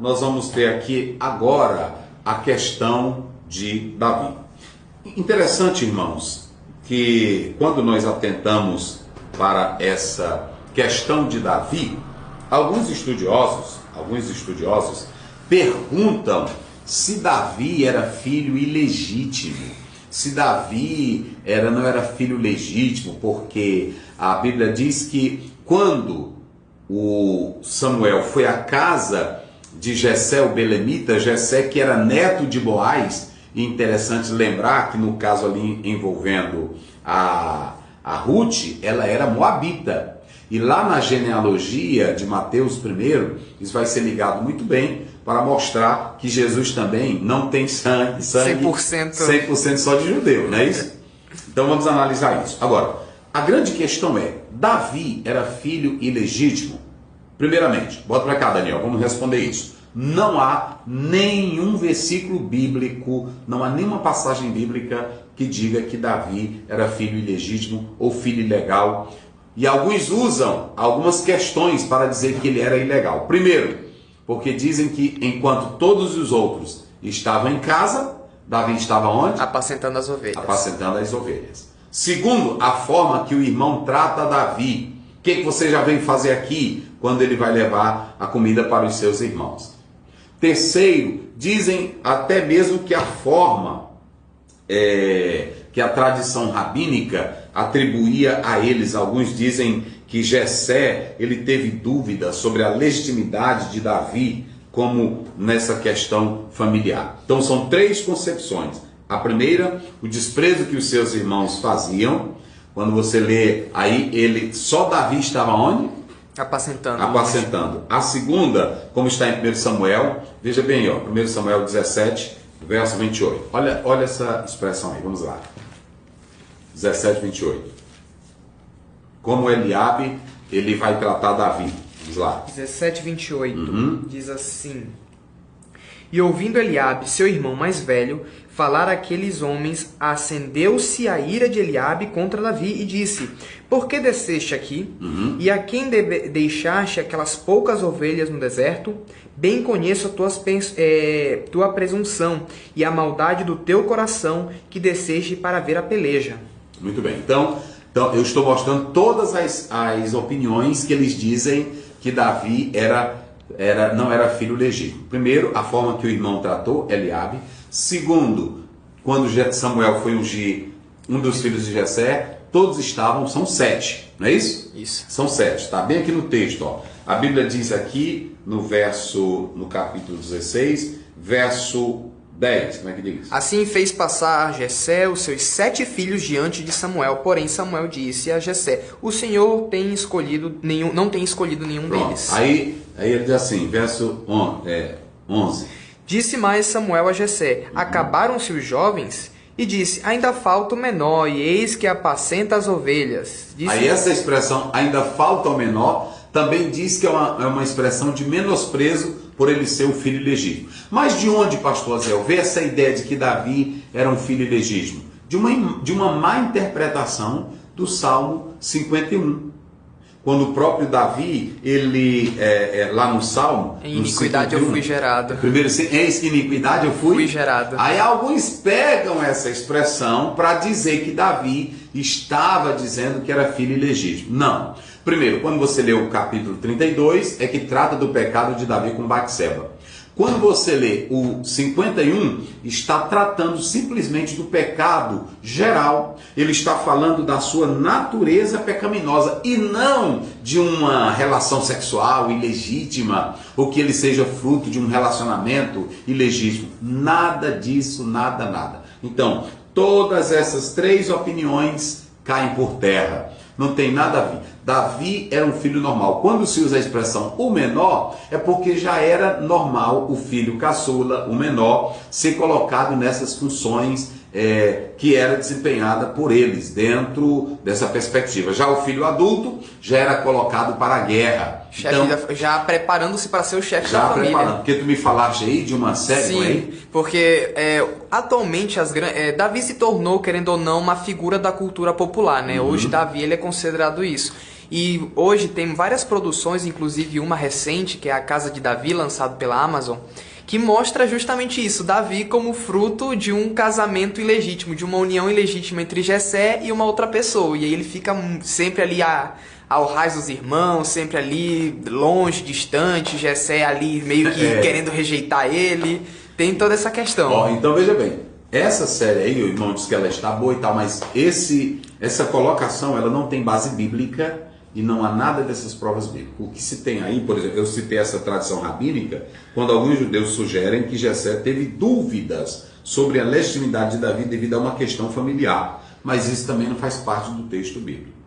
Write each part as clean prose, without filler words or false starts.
nós vamos ter aqui agora a questão de Davi. Interessante, irmãos, que quando nós atentamos para essa questão de Davi, alguns estudiosos perguntam se Davi era filho ilegítimo, se Davi não era filho legítimo, porque a Bíblia diz que quando o Samuel foi à casa de Jessé, o belemita, Jessé que era neto de Boaz, e interessante lembrar que no caso ali envolvendo a Ruth, ela era moabita. E lá na genealogia de Mateus I, isso vai ser ligado muito bem para mostrar que Jesus também não tem sangue 100% só de judeu, não é isso? Então vamos analisar isso. Agora, a grande questão é, Davi era filho ilegítimo? Primeiramente, bota para cá, Daniel, vamos responder isso. Não há nenhum versículo bíblico, não há nenhuma passagem bíblica que diga que Davi era filho ilegítimo ou filho ilegal. E alguns usam algumas questões para dizer que ele era ilegal. Primeiro, porque dizem que enquanto todos os outros estavam em casa, Davi estava onde? Apacentando as ovelhas. Apacentando as ovelhas. Segundo, a forma que o irmão trata Davi. O que você já vem fazer aqui quando ele vai levar a comida para os seus irmãos? Terceiro, dizem até mesmo que a forma que a tradição rabínica atribuía a eles. Alguns dizem que Jessé, ele teve dúvida sobre a legitimidade de Davi como nessa questão familiar. Então são três concepções. A primeira, o desprezo que os seus irmãos faziam. Quando você lê aí, só Davi estava onde? Apacentando. A segunda, como está em 1 Samuel, veja bem, 1 Samuel 17, verso 28. Olha essa expressão aí, vamos lá. 17, 28. Como Eliabe, ele vai tratar Davi. Vamos lá. 17, 28, diz assim: E ouvindo Eliabe, seu irmão mais velho, falar aqueles homens, acendeu-se a ira de Eliabe contra Davi e disse: Por que desceste aqui? E a quem deixaste aquelas poucas ovelhas no deserto? Bem conheço a tua presunção e a maldade do teu coração, que desceste para ver a peleja. Muito bem. Então eu estou mostrando todas as opiniões que eles dizem que Davi não era filho legítimo. Primeiro, a forma que o irmão tratou Eliabe. Segundo, quando Samuel foi ungir um dos filhos de Jessé, todos são 7, não é isso? Isso. São 7, está bem aqui no texto. A Bíblia diz aqui no capítulo 16, verso 10, como é que diz? Assim fez passar Jessé os seus 7 filhos diante de Samuel, porém Samuel disse a Jessé: O Senhor não tem escolhido nenhum deles. Aí ele diz assim, verso 11. Disse mais Samuel a Jessé: Acabaram-se os jovens? E disse: Ainda falta o menor, e eis que apacenta as ovelhas. Aí essa expressão, ainda falta o menor, também diz que é uma expressão de menosprezo por ele ser o filho ilegítimo. Mas de onde, pastor Azel, veio essa ideia de que Davi era um filho ilegítimo? De uma má interpretação do Salmo 51. Quando o próprio Davi, ele, lá no Salmo... Em iniquidade 51, eu fui gerado. Primeiro, em iniquidade eu fui gerado. Aí alguns pegam essa expressão para dizer que Davi estava dizendo que era filho ilegítimo. Não. Primeiro, quando você lê o capítulo 32, é que trata do pecado de Davi com Batseba. Quando você lê o 51, está tratando simplesmente do pecado geral. Ele está falando da sua natureza pecaminosa e não de uma relação sexual ilegítima ou que ele seja fruto de um relacionamento ilegítimo. Nada disso, nada. Então, todas essas três opiniões caem por terra. Não tem nada a ver. Davi era um filho normal. Quando se usa a expressão o menor, é porque já era normal o filho caçula, o menor, ser colocado nessas funções que era desempenhada por eles, dentro dessa perspectiva. Já o filho adulto já era colocado para a guerra. Já preparando-se para ser o chefe da família. Porque tu me falaste aí de uma série. Sim, aí? Porque atualmente Davi se tornou, querendo ou não, uma figura da cultura popular, né? Hoje Davi ele é considerado isso. E hoje tem várias produções, inclusive uma recente, que é A Casa de Davi, lançado pela Amazon, que mostra justamente isso, Davi como fruto de um casamento ilegítimo, de uma união ilegítima entre Jessé e uma outra pessoa. E aí ele fica sempre ali ao raiz dos irmãos, sempre ali longe, distante, Jessé ali meio que querendo rejeitar ele. Tem toda essa questão. Então veja bem, essa série aí, o irmão diz que ela está boa e tal, mas essa colocação ela não tem base bíblica e não há nada dessas provas bíblicas. O que se tem aí, por exemplo, eu citei essa tradição rabínica, quando alguns judeus sugerem que Jessé teve dúvidas sobre a legitimidade de Davi devido a uma questão familiar, mas isso também não faz parte do texto bíblico.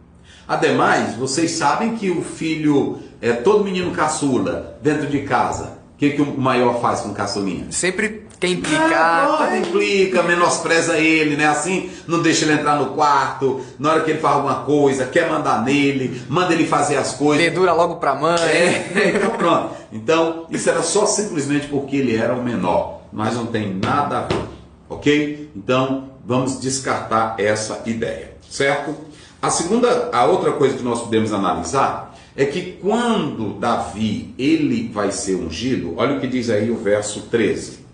Ademais, vocês sabem que o filho, todo menino caçula dentro de casa, o que o maior faz com o caçulinha? Sempre quer implicar. Implica, menospreza ele, né? Assim, não deixa ele entrar no quarto, na hora que ele faz alguma coisa, quer mandar nele, manda ele fazer as coisas. Dedura logo pra mãe. Então pronto. Então, isso era só simplesmente porque ele era o menor, mas não tem nada a ver, ok? Então, vamos descartar essa ideia, certo? A outra coisa que nós podemos analisar é que quando Davi ele vai ser ungido, olha o que diz aí o verso 13.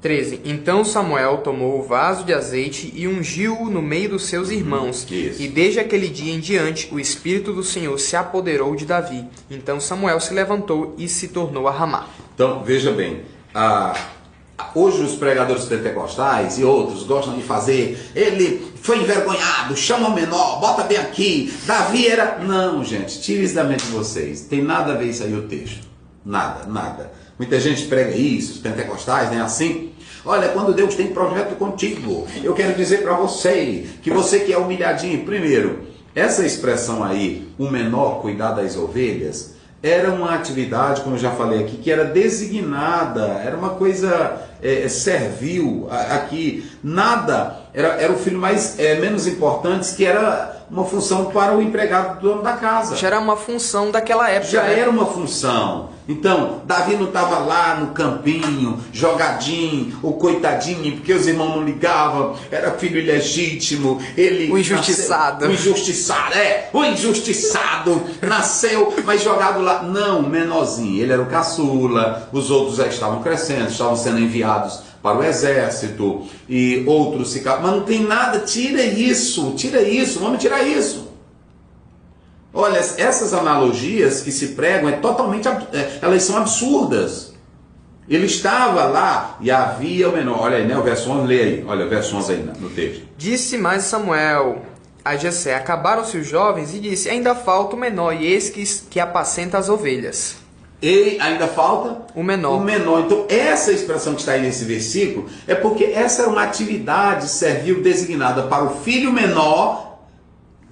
13. Então Samuel tomou o vaso de azeite e ungiu-o no meio dos seus irmãos. Isso. E desde aquele dia em diante, o Espírito do Senhor se apoderou de Davi. Então Samuel se levantou e se tornou a Ramá. Então, veja bem, hoje os pregadores pentecostais e outros gostam de fazer, ele foi envergonhado, chama o menor, bota bem aqui, Davi era... Não, gente, tire isso da mente de vocês, tem nada a ver isso aí o texto, nada. Muita gente prega isso, os pentecostais, né, assim. Olha, quando Deus tem projeto contigo, eu quero dizer para você que é humilhadinho. Primeiro, essa expressão aí, o menor cuidar das ovelhas, era uma atividade, como eu já falei aqui, que era designada, era uma coisa servil. Aqui, nada, era o filho menos importante, que era uma função para o empregado do dono da casa. Já era uma função daquela época. Já era uma função. Então, Davi não estava lá no campinho, jogadinho, ou coitadinho, porque os irmãos não ligavam, era filho ilegítimo, ele... O injustiçado. O injustiçado, nasceu, mas jogado lá. Não, menorzinho, ele era o caçula, os outros já estavam crescendo, estavam sendo enviados para o exército, e outros ficavam... Mas não tem nada, tira isso, vamos tirar isso. Olha, essas analogias que se pregam elas são absurdas. Ele estava lá e havia o menor. Olha aí, né? O verso 11, lê aí. Olha o verso 11 aí no texto. Disse mais Samuel a Jessé: acabaram-se os jovens, e disse: ainda falta o menor, e eis que apacenta as ovelhas. E ainda falta? O menor. O menor. Então, essa expressão que está aí nesse versículo é porque essa era uma atividade servil designada para o filho menor,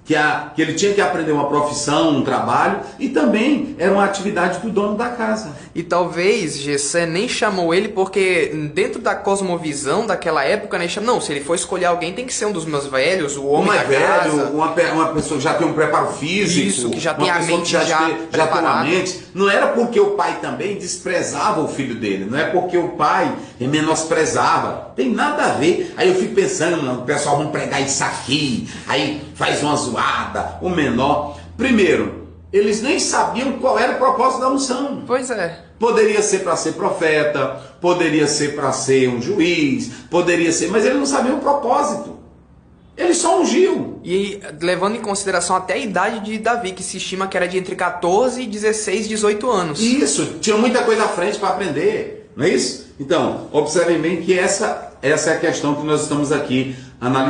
que ele tinha que aprender uma profissão, um trabalho, e também era uma atividade do dono da casa. E talvez Jessé nem chamou ele porque dentro da cosmovisão daquela época, né, não, se ele for escolher alguém tem que ser um dos meus velhos, o homem da casa. Uma pessoa que já tem um preparo físico, isso, que já tem a mente já tem uma preparada. mente. Não era porque o pai também desprezava o filho dele, não é porque o pai menosprezava, tem nada a ver. Aí eu fico pensando, o pessoal vai pregar isso aqui, aí faz uma zoada, o menor. Primeiro, eles nem sabiam qual era o propósito da unção. Pois é. Poderia ser para ser profeta, poderia ser para ser um juiz, poderia ser, mas ele não sabia o propósito. Ele só ungiu. E levando em consideração até a idade de Davi, que se estima que era de entre 14 e 16, 18 anos. Isso, tinha muita coisa à frente para aprender, não é isso? Então, observem bem que essa é a questão que nós estamos aqui analisando.